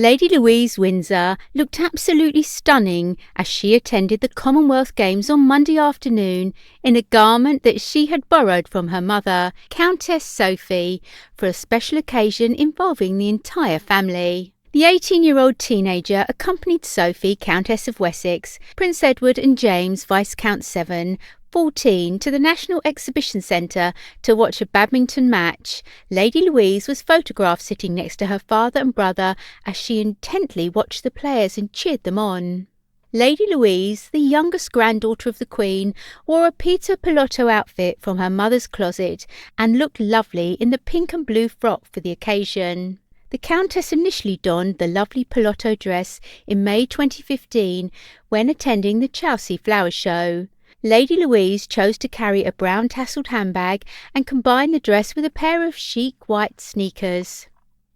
Lady Louise Windsor looked absolutely stunning as she attended the Commonwealth Games on Monday afternoon in a garment that she had borrowed from her mother, Countess Sophie, for a special occasion involving the entire family. The 18-year-old teenager accompanied Sophie, Countess of Wessex, Prince Edward and James, Viscount 7, 14, to the National Exhibition Centre to watch a badminton match. Lady Louise was photographed sitting next to her father and brother as she intently watched the players and cheered them on. Lady Louise, the youngest granddaughter of the Queen, wore a Peter Pilotto outfit from her mother's closet and looked lovely in the pink and blue frock for the occasion. The Countess initially donned the lovely Pilotto dress in May 2015 when attending the Chelsea Flower Show. Lady Louise chose to carry a brown tasselled handbag and combine the dress with a pair of chic white sneakers.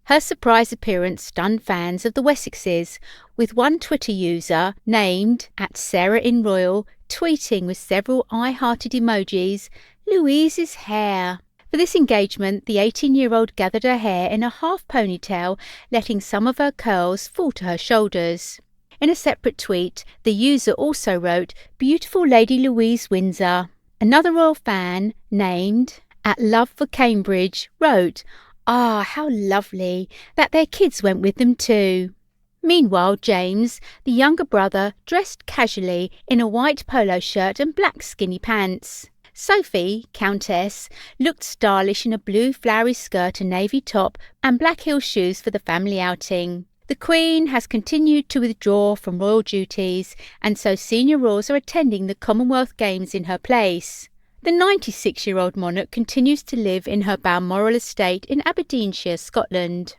Her surprise appearance stunned fans of the Wessexes, with one Twitter user, named @SarahInRoyal, tweeting with several eye-hearted emojis, "Louise's hair." For this engagement, the 18-year-old gathered her hair in a half ponytail, letting some of her curls fall to her shoulders. In a separate tweet, the user also wrote, "Beautiful Lady Louise Windsor." Another royal fan, named @LoveForCambridge, wrote, "Ah, how lovely that their kids went with them too." Meanwhile, James, the younger brother, dressed casually in a white polo shirt and black skinny pants. Sophie, Countess, looked stylish in a blue flowery skirt and navy top and black heel shoes for the family outing. The Queen has continued to withdraw from royal duties, and so senior royals are attending the Commonwealth Games in her place. The 96-year-old monarch continues to live in her Balmoral estate in Aberdeenshire, Scotland.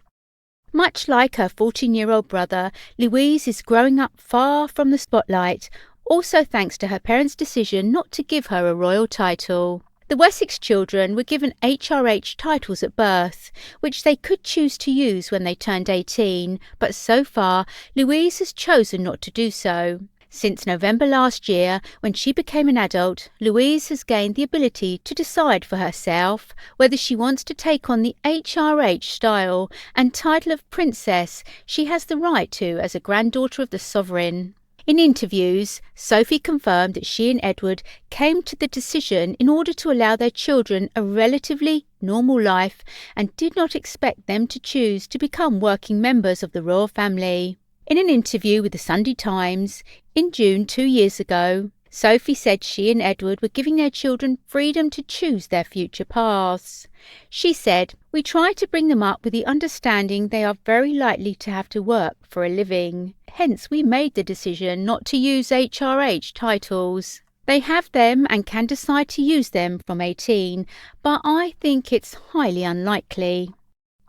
Much like her 14-year-old brother, Louise is growing up far from the spotlight, also thanks to her parents' decision not to give her a royal title. The Wessex children were given HRH titles at birth, which they could choose to use when they turned 18, but so far Louise has chosen not to do so. Since November last year, when she became an adult, Louise has gained the ability to decide for herself whether she wants to take on the HRH style and title of princess she has the right to as a granddaughter of the sovereign. In interviews, Sophie confirmed that she and Edward came to the decision in order to allow their children a relatively normal life and did not expect them to choose to become working members of the royal family. In an interview with the Sunday Times in June 2 years ago, Sophie said she and Edward were giving their children freedom to choose their future paths. She said, "We try to bring them up with the understanding they are very likely to have to work for a living. Hence, we made the decision not to use HRH titles. They have them and can decide to use them from 18, but I think it's highly unlikely."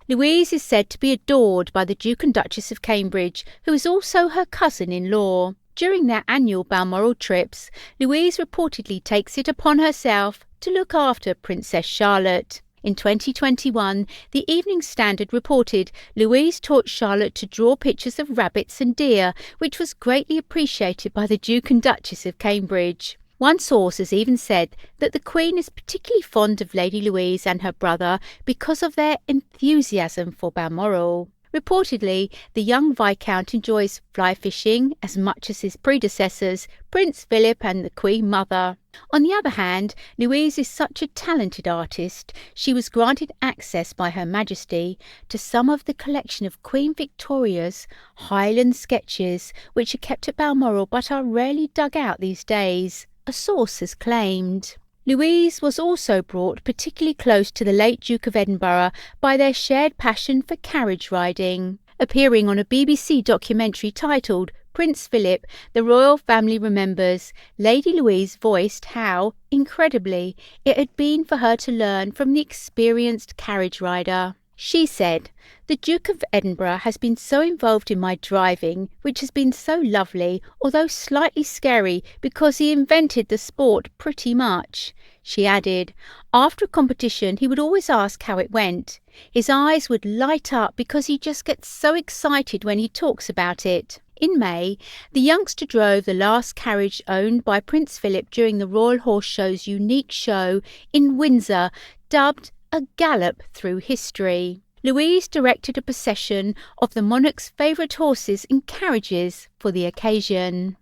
Louise is said to be adored by the Duke and Duchess of Cambridge, who is also her cousin-in-law. During their annual Balmoral trips, Louise reportedly takes it upon herself to look after Princess Charlotte. In 2021, the Evening Standard reported Louise taught Charlotte to draw pictures of rabbits and deer, which was greatly appreciated by the Duke and Duchess of Cambridge. One source has even said that the Queen is particularly fond of Lady Louise and her brother because of their enthusiasm for Balmoral. Reportedly, the young Viscount enjoys fly fishing as much as his predecessors, Prince Philip and the Queen Mother. On the other hand, Louise is such a talented artist, she was granted access by Her Majesty to some of the collection of Queen Victoria's Highland sketches, which are kept at Balmoral but are rarely dug out these days, a source has claimed. Louise was also brought particularly close to the late Duke of Edinburgh by their shared passion for carriage riding. Appearing on a BBC documentary titled Prince Philip, the Royal Family Remembers, Lady Louise voiced how, incredibly, it had been for her to learn from the experienced carriage rider. She said, "The Duke of Edinburgh has been so involved in my driving, which has been so lovely, although slightly scary because he invented the sport pretty much." She added, "After a competition, he would always ask how it went. His eyes would light up because he just gets so excited when he talks about it." In May, the youngster drove the last carriage owned by Prince Philip during the Royal Horse Show's unique show in Windsor, dubbed a gallop through history. Louise directed a procession of the monarch's favourite horses and carriages for the occasion.